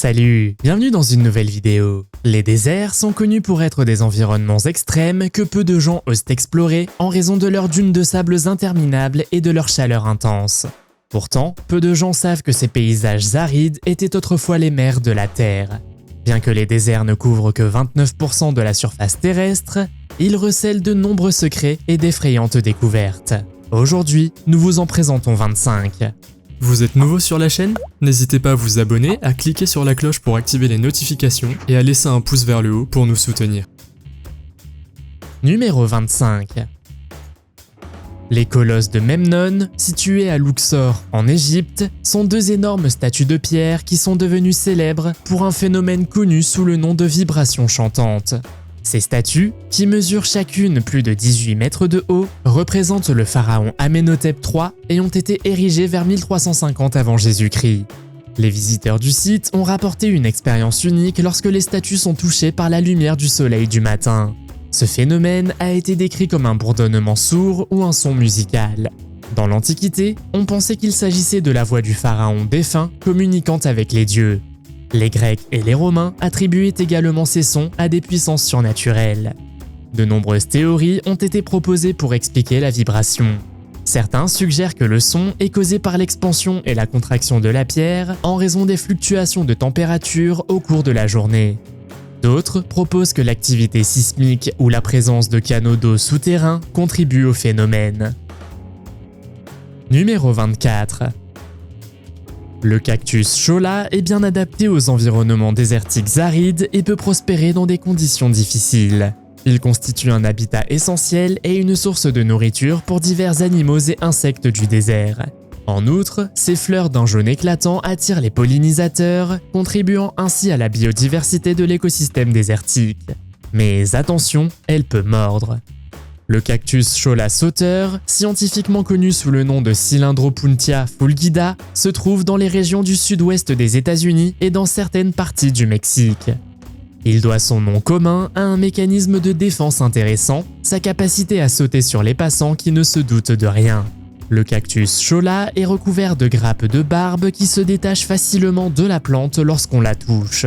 Salut, bienvenue dans une nouvelle vidéo. Les déserts sont connus pour être des environnements extrêmes que peu de gens osent explorer en raison de leurs dunes de sable interminables et de leur chaleur intense. Pourtant, peu de gens savent que ces paysages arides étaient autrefois les mers de la Terre. Bien que les déserts ne couvrent que 29% de la surface terrestre, ils recèlent de nombreux secrets et d'effrayantes découvertes. Aujourd'hui, nous vous en présentons 25. Vous êtes nouveau sur la chaîne? N'hésitez pas à vous abonner, à cliquer sur la cloche pour activer les notifications et à laisser un pouce vers le haut pour nous soutenir. Numéro 25. Les colosses de Memnon, situés à Luxor en Égypte, sont deux énormes statues de pierre qui sont devenues célèbres pour un phénomène connu sous le nom de vibration chantante. Ces statues, qui mesurent chacune plus de 18 mètres de haut, représentent le pharaon Amenhotep III et ont été érigées vers 1350 avant Jésus-Christ. Les visiteurs du site ont rapporté une expérience unique lorsque les statues sont touchées par la lumière du soleil du matin. Ce phénomène a été décrit comme un bourdonnement sourd ou un son musical. Dans l'Antiquité, on pensait qu'il s'agissait de la voix du pharaon défunt communiquant avec les dieux. Les Grecs et les Romains attribuaient également ces sons à des puissances surnaturelles. De nombreuses théories ont été proposées pour expliquer la vibration. Certains suggèrent que le son est causé par l'expansion et la contraction de la pierre en raison des fluctuations de température au cours de la journée. D'autres proposent que l'activité sismique ou la présence de canaux d'eau souterrains contribuent au phénomène. Numéro 24. Le cactus cholla est bien adapté aux environnements désertiques arides et peut prospérer dans des conditions difficiles. Il constitue un habitat essentiel et une source de nourriture pour divers animaux et insectes du désert. En outre, ses fleurs d'un jaune éclatant attirent les pollinisateurs, contribuant ainsi à la biodiversité de l'écosystème désertique. Mais attention, elle peut mordre. Le cactus cholla sauteur, scientifiquement connu sous le nom de Cylindropuntia fulgida, se trouve dans les régions du sud-ouest des États-Unis et dans certaines parties du Mexique. Il doit son nom commun à un mécanisme de défense intéressant, sa capacité à sauter sur les passants qui ne se doutent de rien. Le cactus cholla est recouvert de grappes de barbe qui se détachent facilement de la plante lorsqu'on la touche.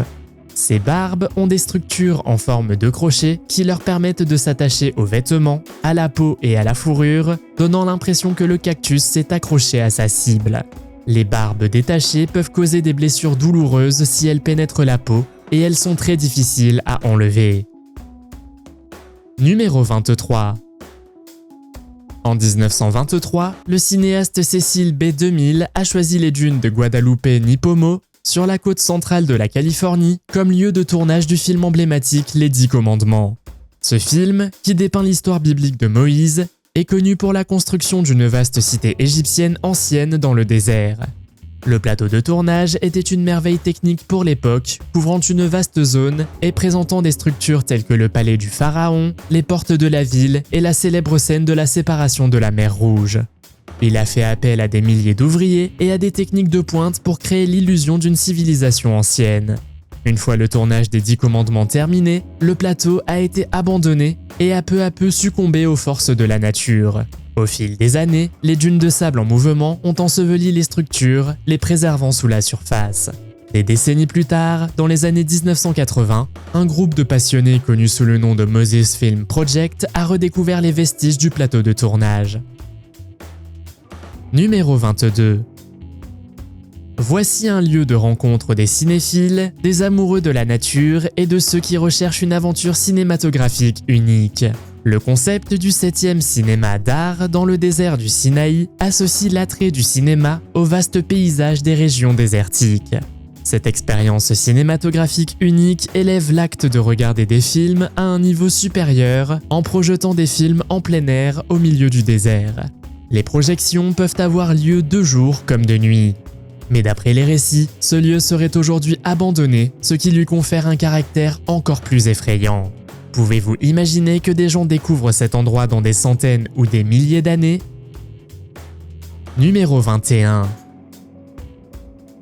Ces barbes ont des structures en forme de crochet qui leur permettent de s'attacher aux vêtements, à la peau et à la fourrure, donnant l'impression que le cactus s'est accroché à sa cible. Les barbes détachées peuvent causer des blessures douloureuses si elles pénètrent la peau, et elles sont très difficiles à enlever. Numéro 23. En 1923, le cinéaste Cecil B. DeMille a choisi les dunes de Guadalupe-Nipomo, sur la côte centrale de la Californie, comme lieu de tournage du film emblématique Les 10 Commandements. Ce film, qui dépeint l'histoire biblique de Moïse, est connu pour la construction d'une vaste cité égyptienne ancienne dans le désert. Le plateau de tournage était une merveille technique pour l'époque, couvrant une vaste zone et présentant des structures telles que le palais du pharaon, les portes de la ville et la célèbre scène de la séparation de la mer Rouge. Il a fait appel à des milliers d'ouvriers et à des techniques de pointe pour créer l'illusion d'une civilisation ancienne. Une fois le tournage des 10 commandements terminé, le plateau a été abandonné et a peu à peu succombé aux forces de la nature. Au fil des années, les dunes de sable en mouvement ont enseveli les structures, les préservant sous la surface. Des décennies plus tard, dans les années 1980, un groupe de passionnés connu sous le nom de Moses Film Project a redécouvert les vestiges du plateau de tournage. Numéro 22. Voici un lieu de rencontre des cinéphiles, des amoureux de la nature et de ceux qui recherchent une aventure cinématographique unique. Le concept du 7e cinéma d'art dans le désert du Sinaï associe l'attrait du cinéma au vaste paysage des régions désertiques. Cette expérience cinématographique unique élève l'acte de regarder des films à un niveau supérieur en projetant des films en plein air au milieu du désert. Les projections peuvent avoir lieu de jour comme de nuit. Mais d'après les récits, ce lieu serait aujourd'hui abandonné, ce qui lui confère un caractère encore plus effrayant. Pouvez-vous imaginer que des gens découvrent cet endroit dans des centaines ou des milliers d'années? Numéro 21.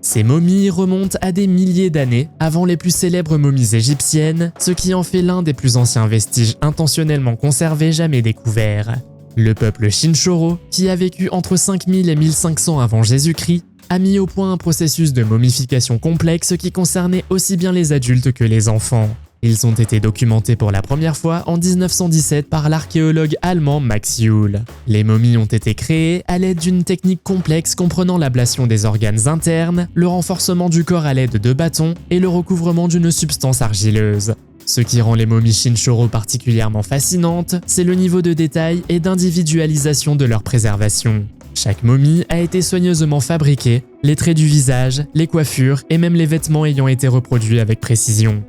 Ces momies remontent à des milliers d'années avant les plus célèbres momies égyptiennes, ce qui en fait l'un des plus anciens vestiges intentionnellement conservés jamais découverts. Le peuple Chinchorro, qui a vécu entre 5000 et 1500 avant Jésus-Christ, a mis au point un processus de momification complexe qui concernait aussi bien les adultes que les enfants. Ils ont été documentés pour la première fois en 1917 par l'archéologue allemand Max Jühl. Les momies ont été créées à l'aide d'une technique complexe comprenant l'ablation des organes internes, le renforcement du corps à l'aide de bâtons et le recouvrement d'une substance argileuse. Ce qui rend les momies Chinchorro particulièrement fascinantes, c'est le niveau de détail et d'individualisation de leur préservation. Chaque momie a été soigneusement fabriquée, les traits du visage, les coiffures et même les vêtements ayant été reproduits avec précision.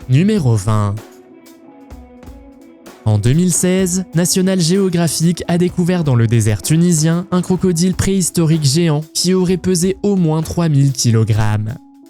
Numéro 20. En 2016, National Geographic a découvert dans le désert tunisien un crocodile préhistorique géant qui aurait pesé au moins 3000 kg.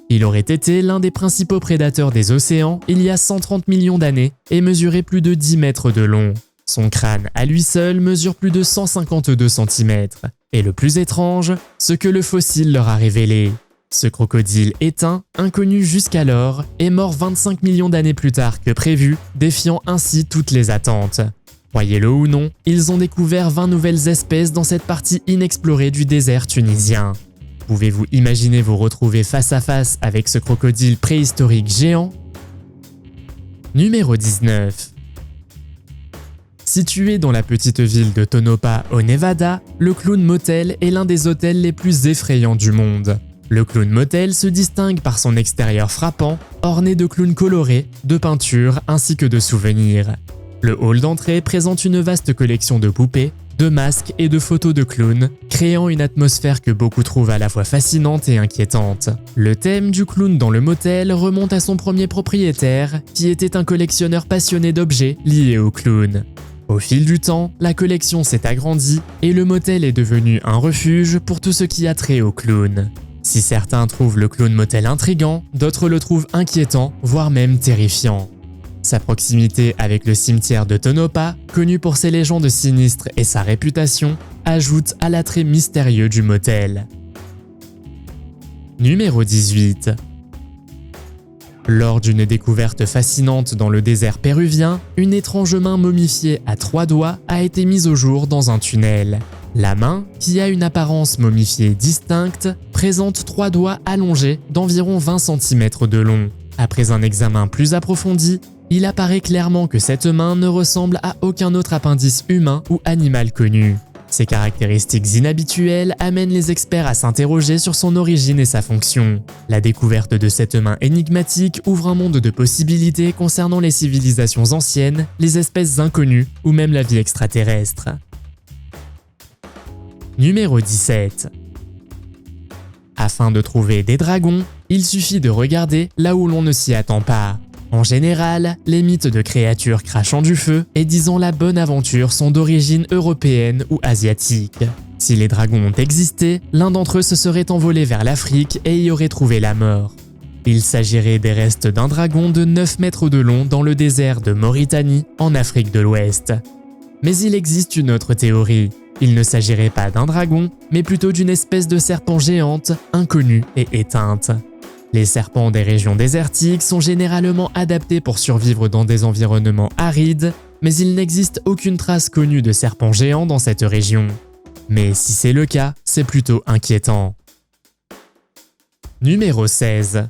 Il aurait été l'un des principaux prédateurs des océans il y a 130 millions d'années et mesurait plus de 10 mètres de long. Son crâne à lui seul mesure plus de 152 cm. Et le plus étrange, ce que le fossile leur a révélé. Ce crocodile éteint, inconnu jusqu'alors, est mort 25 millions d'années plus tard que prévu, défiant ainsi toutes les attentes. Croyez-le ou non, ils ont découvert 20 nouvelles espèces dans cette partie inexplorée du désert tunisien. Pouvez-vous imaginer vous retrouver face à face avec ce crocodile préhistorique géant? Numéro 19. Situé dans la petite ville de Tonopah au Nevada, le Clown Motel est l'un des hôtels les plus effrayants du monde. Le Clown Motel se distingue par son extérieur frappant, orné de clowns colorés, de peintures ainsi que de souvenirs. Le hall d'entrée présente une vaste collection de poupées, de masques et de photos de clowns, créant une atmosphère que beaucoup trouvent à la fois fascinante et inquiétante. Le thème du clown dans le motel remonte à son premier propriétaire, qui était un collectionneur passionné d'objets liés au clown. Au fil du temps, la collection s'est agrandie et le motel est devenu un refuge pour tout ce qui a trait au clown. Si certains trouvent le Clown Motel intriguant, d'autres le trouvent inquiétant, voire même terrifiant. Sa proximité avec le cimetière de Tonopah, connu pour ses légendes sinistres et sa réputation, ajoute à l'attrait mystérieux du motel. Numéro 18. Lors d'une découverte fascinante dans le désert péruvien, une étrange main momifiée à 3 doigts a été mise au jour dans un tunnel. La main, qui a une apparence momifiée distincte, présente 3 doigts allongés d'environ 20 cm de long. Après un examen plus approfondi, il apparaît clairement que cette main ne ressemble à aucun autre appendice humain ou animal connu. Ces caractéristiques inhabituelles amènent les experts à s'interroger sur son origine et sa fonction. La découverte de cette main énigmatique ouvre un monde de possibilités concernant les civilisations anciennes, les espèces inconnues ou même la vie extraterrestre. Numéro 17. Afin de trouver des dragons, il suffit de regarder là où l'on ne s'y attend pas. En général, les mythes de créatures crachant du feu et disant la bonne aventure sont d'origine européenne ou asiatique. Si les dragons ont existé, l'un d'entre eux se serait envolé vers l'Afrique et y aurait trouvé la mort. Il s'agirait des restes d'un dragon de 9 mètres de long dans le désert de Mauritanie, en Afrique de l'Ouest. Mais il existe une autre théorie. Il ne s'agirait pas d'un dragon, mais plutôt d'une espèce de serpent géante, inconnue et éteinte. Les serpents des régions désertiques sont généralement adaptés pour survivre dans des environnements arides, mais il n'existe aucune trace connue de serpents géants dans cette région. Mais si c'est le cas, c'est plutôt inquiétant. Numéro 16.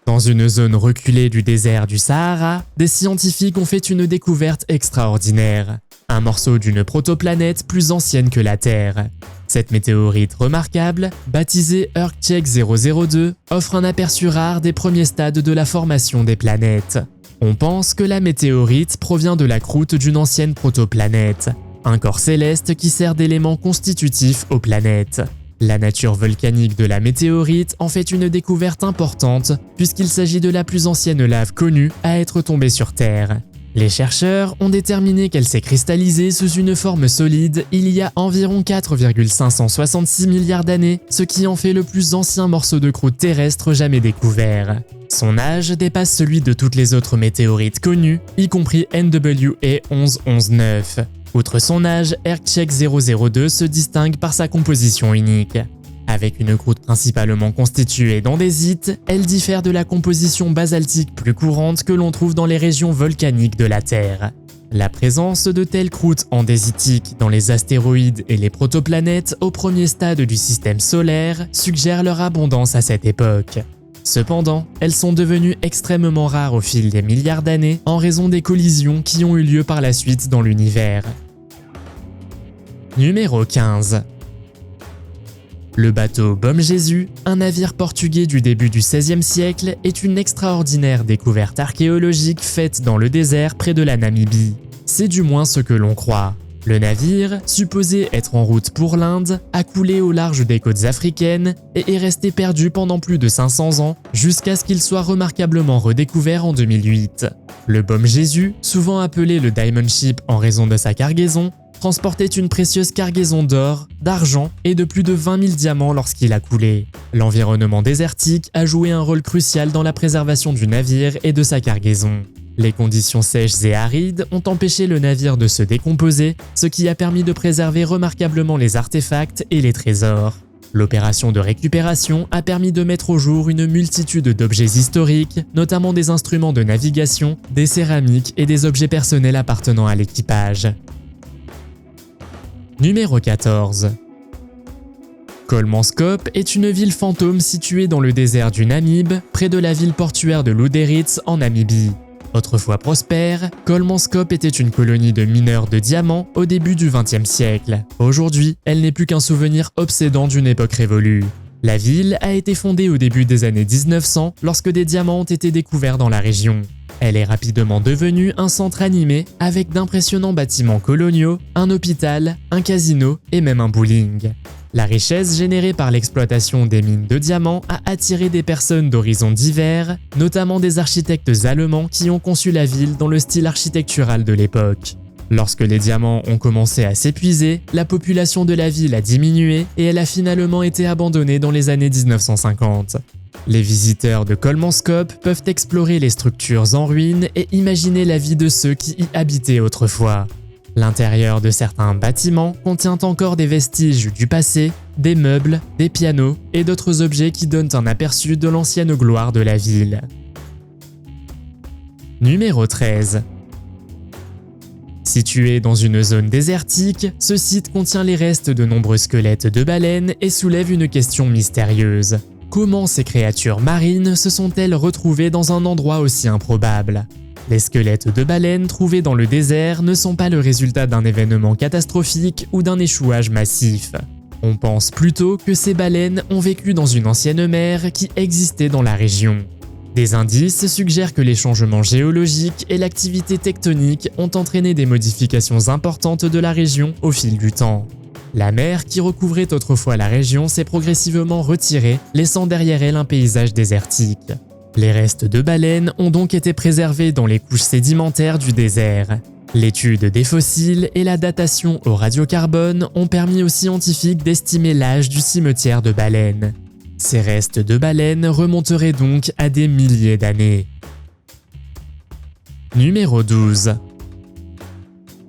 Dans une zone reculée du désert du Sahara, des scientifiques ont fait une découverte extraordinaire. Un morceau d'une protoplanète plus ancienne que la Terre. Cette météorite remarquable, baptisée Earth-Check 002, offre un aperçu rare des premiers stades de la formation des planètes. On pense que la météorite provient de la croûte d'une ancienne protoplanète, un corps céleste qui sert d'élément constitutif aux planètes. La nature volcanique de la météorite en fait une découverte importante puisqu'il s'agit de la plus ancienne lave connue à être tombée sur Terre. Les chercheurs ont déterminé qu'elle s'est cristallisée sous une forme solide il y a environ 4,566 milliards d'années, ce qui en fait le plus ancien morceau de croûte terrestre jamais découvert. Son âge dépasse celui de toutes les autres météorites connues, y compris NWA 11119. Outre son âge, Earth-Check 002 se distingue par sa composition unique. Avec une croûte principalement constituée d'andésite, elle diffère de la composition basaltique plus courante que l'on trouve dans les régions volcaniques de la Terre. La présence de telles croûtes andésitiques dans les astéroïdes et les protoplanètes au premier stade du système solaire suggère leur abondance à cette époque. Cependant, elles sont devenues extrêmement rares au fil des milliards d'années en raison des collisions qui ont eu lieu par la suite dans l'univers. Numéro 15. Le bateau Bom Jesus, un navire portugais du début du XVIe siècle, est une extraordinaire découverte archéologique faite dans le désert près de la Namibie. C'est du moins ce que l'on croit. Le navire, supposé être en route pour l'Inde, a coulé au large des côtes africaines et est resté perdu pendant plus de 500 ans jusqu'à ce qu'il soit remarquablement redécouvert en 2008. Le Bom Jesus, souvent appelé le Diamond Ship en raison de sa cargaison, transportait une précieuse cargaison d'or, d'argent et de plus de 20 000 diamants lorsqu'il a coulé. L'environnement désertique a joué un rôle crucial dans la préservation du navire et de sa cargaison. Les conditions sèches et arides ont empêché le navire de se décomposer, ce qui a permis de préserver remarquablement les artefacts et les trésors. L'opération de récupération a permis de mettre au jour une multitude d'objets historiques, notamment des instruments de navigation, des céramiques et des objets personnels appartenant à l'équipage. Numéro 14. Kolmanscope est une ville fantôme située dans le désert du Namib, près de la ville portuaire de Lüderitz en Namibie. Autrefois prospère, Kolmanscope était une colonie de mineurs de diamants au début du XXe siècle. Aujourd'hui, elle n'est plus qu'un souvenir obsédant d'une époque révolue. La ville a été fondée au début des années 1900 lorsque des diamants ont été découverts dans la région. Elle est rapidement devenue un centre animé avec d'impressionnants bâtiments coloniaux, un hôpital, un casino et même un bowling. La richesse générée par l'exploitation des mines de diamants a attiré des personnes d'horizons divers, notamment des architectes allemands qui ont conçu la ville dans le style architectural de l'époque. Lorsque les diamants ont commencé à s'épuiser, la population de la ville a diminué et elle a finalement été abandonnée dans les années 1950. Les visiteurs de Kolmanscope peuvent explorer les structures en ruine et imaginer la vie de ceux qui y habitaient autrefois. L'intérieur de certains bâtiments contient encore des vestiges du passé, des meubles, des pianos et d'autres objets qui donnent un aperçu de l'ancienne gloire de la ville. Numéro 13. Situé dans une zone désertique, ce site contient les restes de nombreux squelettes de baleines et soulève une question mystérieuse. Comment ces créatures marines se sont-elles retrouvées dans un endroit aussi improbable ? Les squelettes de baleines trouvés dans le désert ne sont pas le résultat d'un événement catastrophique ou d'un échouage massif. On pense plutôt que ces baleines ont vécu dans une ancienne mer qui existait dans la région. Des indices suggèrent que les changements géologiques et l'activité tectonique ont entraîné des modifications importantes de la région au fil du temps. La mer qui recouvrait autrefois la région s'est progressivement retirée, laissant derrière elle un paysage désertique. Les restes de baleines ont donc été préservés dans les couches sédimentaires du désert. L'étude des fossiles et la datation au radiocarbone ont permis aux scientifiques d'estimer l'âge du cimetière de baleines. Ces restes de baleines remonteraient donc à des milliers d'années. Numéro 12.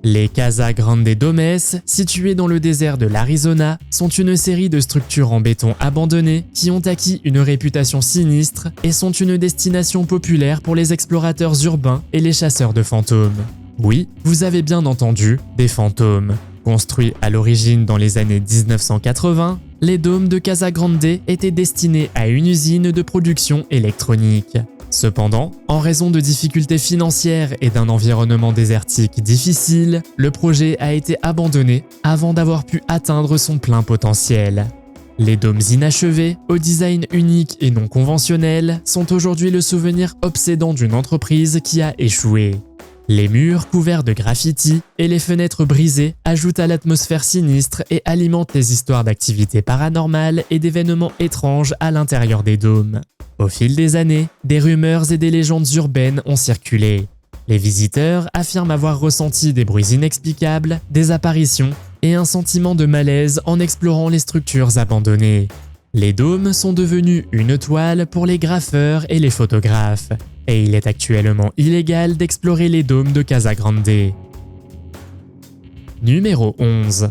Les Casa Grande Domes, situées dans le désert de l'Arizona, sont une série de structures en béton abandonnées qui ont acquis une réputation sinistre et sont une destination populaire pour les explorateurs urbains et les chasseurs de fantômes. Oui, vous avez bien entendu, des fantômes. Construits à l'origine dans les années 1980, les dômes de Casa Grande étaient destinés à une usine de production électronique. Cependant, en raison de difficultés financières et d'un environnement désertique difficile, le projet a été abandonné avant d'avoir pu atteindre son plein potentiel. Les dômes inachevés, au design unique et non conventionnel, sont aujourd'hui le souvenir obsédant d'une entreprise qui a échoué. Les murs couverts de graffitis et les fenêtres brisées ajoutent à l'atmosphère sinistre et alimentent les histoires d'activités paranormales et d'événements étranges à l'intérieur des dômes. Au fil des années, des rumeurs et des légendes urbaines ont circulé. Les visiteurs affirment avoir ressenti des bruits inexplicables, des apparitions et un sentiment de malaise en explorant les structures abandonnées. Les dômes sont devenus une toile pour les graffeurs et les photographes, et il est actuellement illégal d'explorer les dômes de Casa Grande. Numéro 11.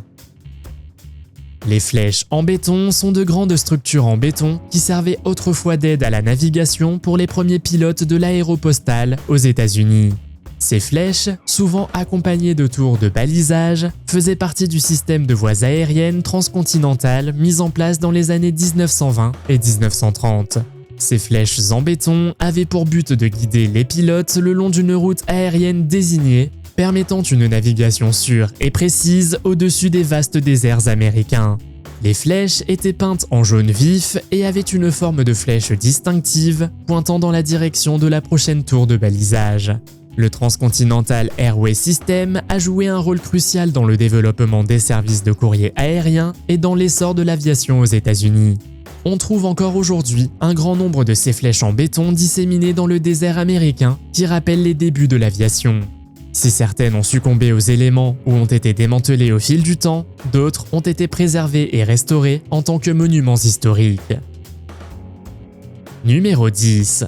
Les flèches en béton sont de grandes structures en béton qui servaient autrefois d'aide à la navigation pour les premiers pilotes de l'aéropostale aux États-Unis. Ces flèches, souvent accompagnées de tours de balisage, faisaient partie du système de voies aériennes transcontinentales mis en place dans les années 1920 et 1930. Ces flèches en béton avaient pour but de guider les pilotes le long d'une route aérienne désignée, permettant une navigation sûre et précise au-dessus des vastes déserts américains. Les flèches étaient peintes en jaune vif et avaient une forme de flèche distinctive, pointant dans la direction de la prochaine tour de balisage. Le Transcontinental Airway System a joué un rôle crucial dans le développement des services de courrier aérien et dans l'essor de l'aviation aux États-Unis. On trouve encore aujourd'hui un grand nombre de ces flèches en béton disséminées dans le désert américain qui rappellent les débuts de l'aviation. Si certaines ont succombé aux éléments ou ont été démantelées au fil du temps, d'autres ont été préservées et restaurées en tant que monuments historiques. Numéro 10.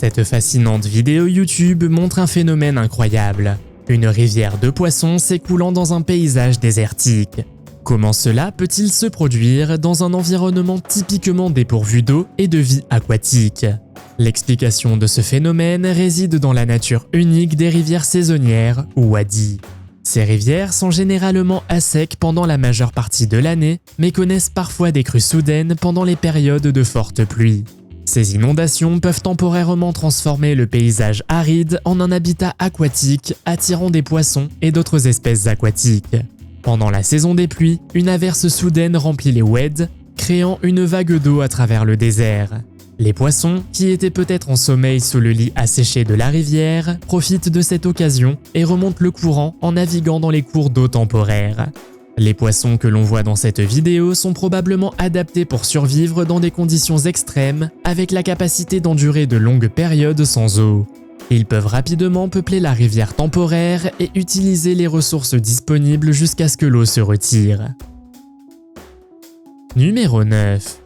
Cette fascinante vidéo YouTube montre un phénomène incroyable. Une rivière de poissons s'écoulant dans un paysage désertique. Comment cela peut-il se produire dans un environnement typiquement dépourvu d'eau et de vie aquatique? L'explication de ce phénomène réside dans la nature unique des rivières saisonnières ou wadis. Ces rivières sont généralement à sec pendant la majeure partie de l'année, mais connaissent parfois des crues soudaines pendant les périodes de fortes pluies. Ces inondations peuvent temporairement transformer le paysage aride en un habitat aquatique attirant des poissons et d'autres espèces aquatiques. Pendant la saison des pluies, une averse soudaine remplit les oueds, créant une vague d'eau à travers le désert. Les poissons, qui étaient peut-être en sommeil sous le lit asséché de la rivière, profitent de cette occasion et remontent le courant en naviguant dans les cours d'eau temporaires. Les poissons que l'on voit dans cette vidéo sont probablement adaptés pour survivre dans des conditions extrêmes, avec la capacité d'endurer de longues périodes sans eau. Ils peuvent rapidement peupler la rivière temporaire et utiliser les ressources disponibles jusqu'à ce que l'eau se retire. Numéro 9.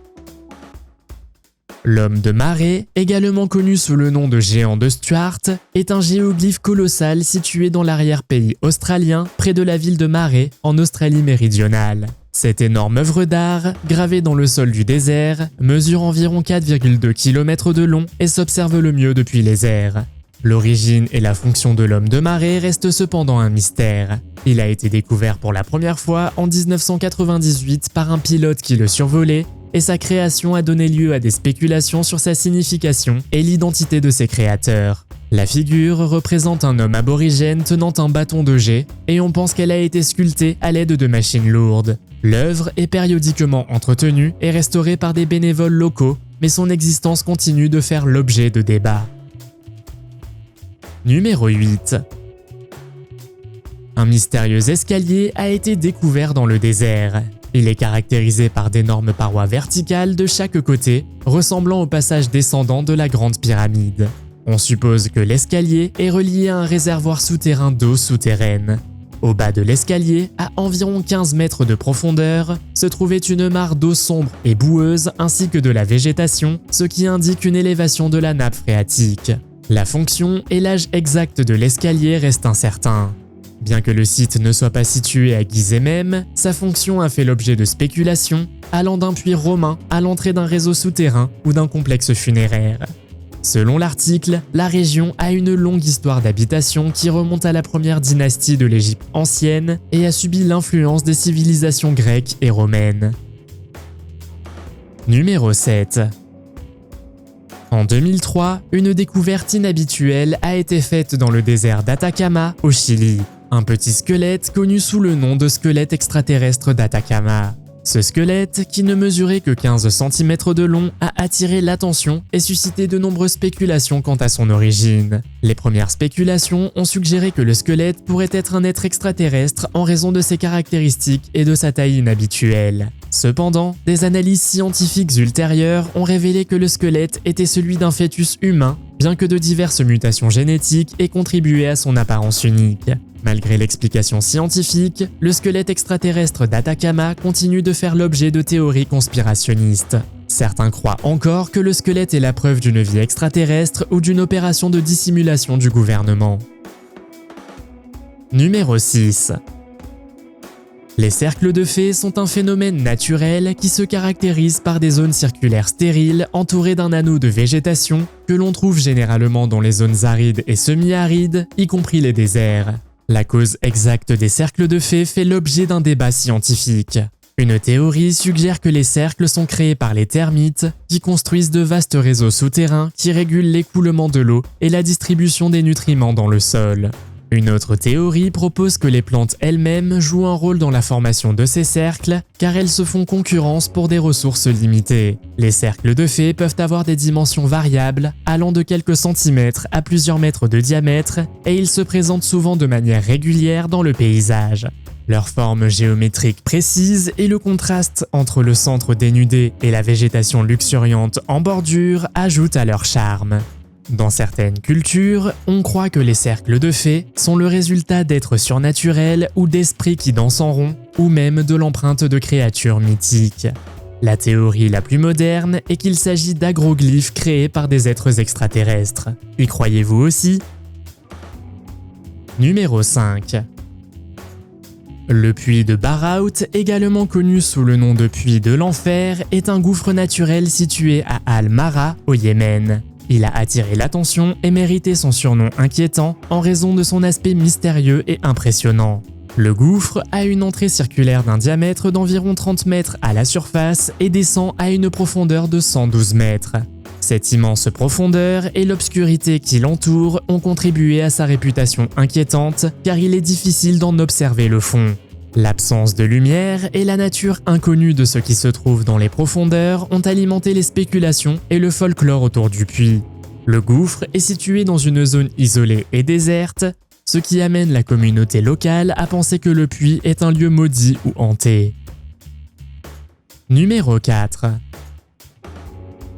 L'homme de marée, également connu sous le nom de géant de Stuart, est un géoglyphe colossal situé dans l'arrière-pays australien, près de la ville de Marée, en Australie méridionale. Cette énorme œuvre d'art, gravée dans le sol du désert, mesure environ 4,2 km de long et s'observe le mieux depuis les airs. L'origine et la fonction de l'homme de marée restent cependant un mystère. Il a été découvert pour la première fois en 1998 par un pilote qui le survolait, et sa création a donné lieu à des spéculations sur sa signification et l'identité de ses créateurs. La figure représente un homme aborigène tenant un bâton de jet, et on pense qu'elle a été sculptée à l'aide de machines lourdes. L'œuvre est périodiquement entretenue et restaurée par des bénévoles locaux, mais son existence continue de faire l'objet de débats. Numéro 8. Un mystérieux escalier a été découvert dans le désert. Il est caractérisé par d'énormes parois verticales de chaque côté, ressemblant au passage descendant de la Grande Pyramide. On suppose que l'escalier est relié à un réservoir souterrain d'eau souterraine. Au bas de l'escalier, à environ 15 mètres de profondeur, se trouvait une mare d'eau sombre et boueuse ainsi que de la végétation, ce qui indique une élévation de la nappe phréatique. La fonction et l'âge exact de l'escalier restent incertains. Bien que le site ne soit pas situé à Gizeh même, sa fonction a fait l'objet de spéculations, allant d'un puits romain à l'entrée d'un réseau souterrain ou d'un complexe funéraire. Selon l'article, la région a une longue histoire d'habitation qui remonte à la première dynastie de l'Égypte ancienne et a subi l'influence des civilisations grecques et romaines. Numéro 7. En 2003, une découverte inhabituelle a été faite dans le désert d'Atacama, au Chili. Un petit squelette connu sous le nom de squelette extraterrestre d'Atacama. Ce squelette, qui ne mesurait que 15 cm de long, a attiré l'attention et suscité de nombreuses spéculations quant à son origine. Les premières spéculations ont suggéré que le squelette pourrait être un être extraterrestre en raison de ses caractéristiques et de sa taille inhabituelle. Cependant, des analyses scientifiques ultérieures ont révélé que le squelette était celui d'un fœtus humain, bien que de diverses mutations génétiques aient contribué à son apparence unique. Malgré l'explication scientifique, le squelette extraterrestre d'Atacama continue de faire l'objet de théories conspirationnistes. Certains croient encore que le squelette est la preuve d'une vie extraterrestre ou d'une opération de dissimulation du gouvernement. Numéro 6. Les cercles de fées sont un phénomène naturel qui se caractérise par des zones circulaires stériles entourées d'un anneau de végétation que l'on trouve généralement dans les zones arides et semi-arides, y compris les déserts. La cause exacte des cercles de fées fait l'objet d'un débat scientifique. Une théorie suggère que les cercles sont créés par les termites qui construisent de vastes réseaux souterrains qui régulent l'écoulement de l'eau et la distribution des nutriments dans le sol. Une autre théorie propose que les plantes elles-mêmes jouent un rôle dans la formation de ces cercles car elles se font concurrence pour des ressources limitées. Les cercles de fées peuvent avoir des dimensions variables allant de quelques centimètres à plusieurs mètres de diamètre et ils se présentent souvent de manière régulière dans le paysage. Leur forme géométrique précise et le contraste entre le centre dénudé et la végétation luxuriante en bordure ajoutent à leur charme. Dans certaines cultures, on croit que les cercles de fées sont le résultat d'êtres surnaturels ou d'esprits qui dansent en rond, ou même de l'empreinte de créatures mythiques. La théorie la plus moderne est qu'il s'agit d'agroglyphes créés par des êtres extraterrestres. Y croyez-vous aussi? Numéro 5. Le puits de Baraout, également connu sous le nom de puits de l'enfer, est un gouffre naturel situé à Al-Mara, au Yémen. Il a attiré l'attention et mérité son surnom inquiétant en raison de son aspect mystérieux et impressionnant. Le gouffre a une entrée circulaire d'un diamètre d'environ 30 mètres à la surface et descend à une profondeur de 112 mètres. Cette immense profondeur et l'obscurité qui l'entoure ont contribué à sa réputation inquiétante car il est difficile d'en observer le fond. L'absence de lumière et la nature inconnue de ce qui se trouve dans les profondeurs ont alimenté les spéculations et le folklore autour du puits. Le gouffre est situé dans une zone isolée et déserte, ce qui amène la communauté locale à penser que le puits est un lieu maudit ou hanté. Numéro 4.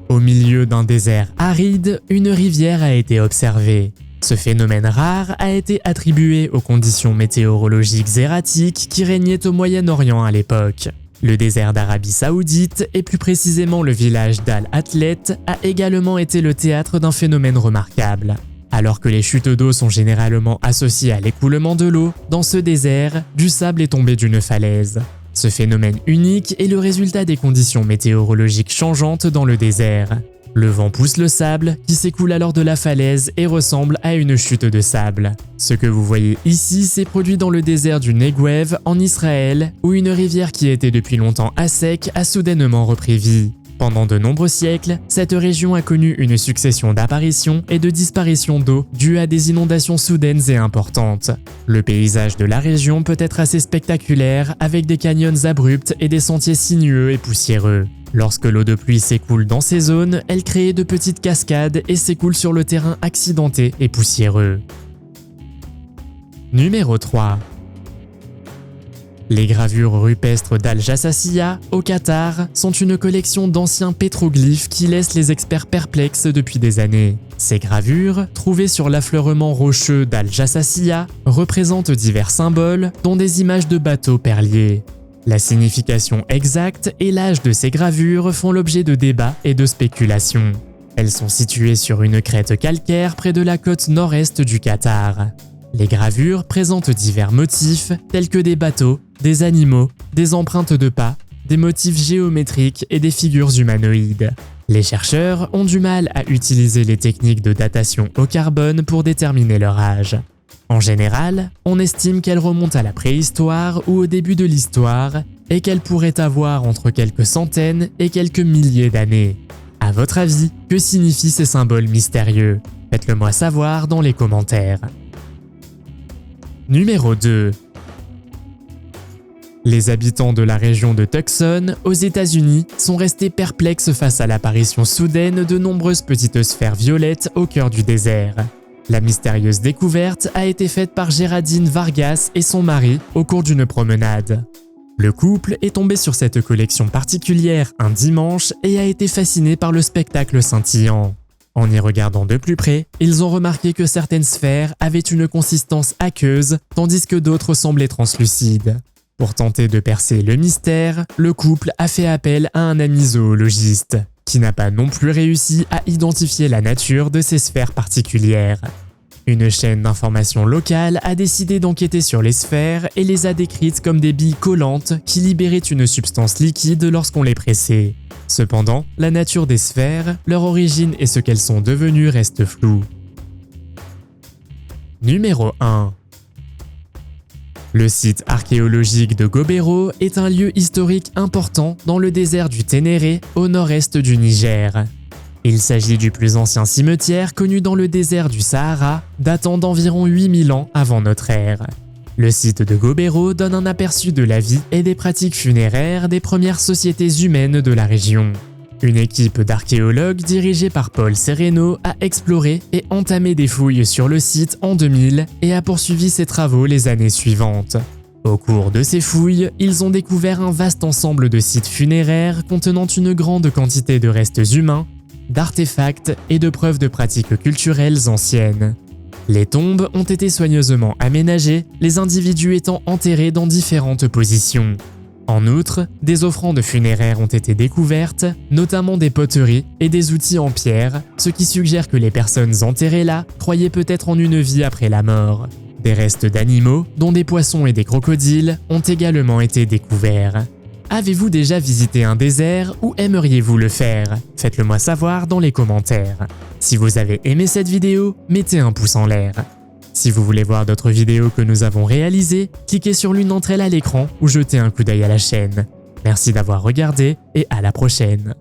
Au milieu d'un désert aride, une rivière a été observée. Ce phénomène rare a été attribué aux conditions météorologiques erratiques qui régnaient au Moyen-Orient à l'époque. Le désert d'Arabie Saoudite, et plus précisément le village d'Al-Atlet, a également été le théâtre d'un phénomène remarquable. Alors que les chutes d'eau sont généralement associées à l'écoulement de l'eau, dans ce désert, du sable est tombé d'une falaise. Ce phénomène unique est le résultat des conditions météorologiques changeantes dans le désert. Le vent pousse le sable, qui s'écoule alors de la falaise et ressemble à une chute de sable. Ce que vous voyez ici s'est produit dans le désert du Negev en Israël, où une rivière qui était depuis longtemps à sec a soudainement repris vie. Pendant de nombreux siècles, cette région a connu une succession d'apparitions et de disparitions d'eau dues à des inondations soudaines et importantes. Le paysage de la région peut être assez spectaculaire avec des canyons abrupts et des sentiers sinueux et poussiéreux. Lorsque l'eau de pluie s'écoule dans ces zones, elle crée de petites cascades et s'écoule sur le terrain accidenté et poussiéreux. Numéro 3. Les gravures rupestres d'Al-Jassasiyah, au Qatar, sont une collection d'anciens pétroglyphes qui laissent les experts perplexes depuis des années. Ces gravures, trouvées sur l'affleurement rocheux d'Al-Jassasiyah, représentent divers symboles, dont des images de bateaux perliers. La signification exacte et l'âge de ces gravures font l'objet de débats et de spéculations. Elles sont situées sur une crête calcaire près de la côte nord-est du Qatar. Les gravures présentent divers motifs tels que des bateaux, des animaux, des empreintes de pas, des motifs géométriques et des figures humanoïdes. Les chercheurs ont du mal à utiliser les techniques de datation au carbone pour déterminer leur âge. En général, on estime qu'elles remontent à la préhistoire ou au début de l'histoire et qu'elles pourraient avoir entre quelques centaines et quelques milliers d'années. À votre avis, que signifient ces symboles mystérieux? Faites-le moi savoir dans les commentaires. Numéro 2. Les habitants de la région de Tucson, aux États-Unis, sont restés perplexes face à l'apparition soudaine de nombreuses petites sphères violettes au cœur du désert. La mystérieuse découverte a été faite par Géraldine Vargas et son mari au cours d'une promenade. Le couple est tombé sur cette collection particulière un dimanche et a été fasciné par le spectacle scintillant. En y regardant de plus près, ils ont remarqué que certaines sphères avaient une consistance aqueuse, tandis que d'autres semblaient translucides. Pour tenter de percer le mystère, le couple a fait appel à un ami zoologiste, qui n'a pas non plus réussi à identifier la nature de ces sphères particulières. Une chaîne d'information locale a décidé d'enquêter sur les sphères et les a décrites comme des billes collantes qui libéraient une substance liquide lorsqu'on les pressait. Cependant, la nature des sphères, leur origine et ce qu'elles sont devenues restent floues. Numéro 1. Le site archéologique de Gobero est un lieu historique important dans le désert du Ténéré, au nord-est du Niger. Il s'agit du plus ancien cimetière connu dans le désert du Sahara, datant d'environ 8000 ans avant notre ère. Le site de Gobero donne un aperçu de la vie et des pratiques funéraires des premières sociétés humaines de la région. Une équipe d'archéologues dirigée par Paul Sereno a exploré et entamé des fouilles sur le site en 2000 et a poursuivi ses travaux les années suivantes. Au cours de ces fouilles, ils ont découvert un vaste ensemble de sites funéraires contenant une grande quantité de restes humains, d'artefacts et de preuves de pratiques culturelles anciennes. Les tombes ont été soigneusement aménagées, les individus étant enterrés dans différentes positions. En outre, des offrandes funéraires ont été découvertes, notamment des poteries et des outils en pierre, ce qui suggère que les personnes enterrées là croyaient peut-être en une vie après la mort. Des restes d'animaux, dont des poissons et des crocodiles, ont également été découverts. Avez-vous déjà visité un désert ou aimeriez-vous le faire? Faites-le moi savoir dans les commentaires. Si vous avez aimé cette vidéo, mettez un pouce en l'air. Si vous voulez voir d'autres vidéos que nous avons réalisées, cliquez sur l'une d'entre elles à l'écran ou jetez un coup d'œil à la chaîne. Merci d'avoir regardé et à la prochaine.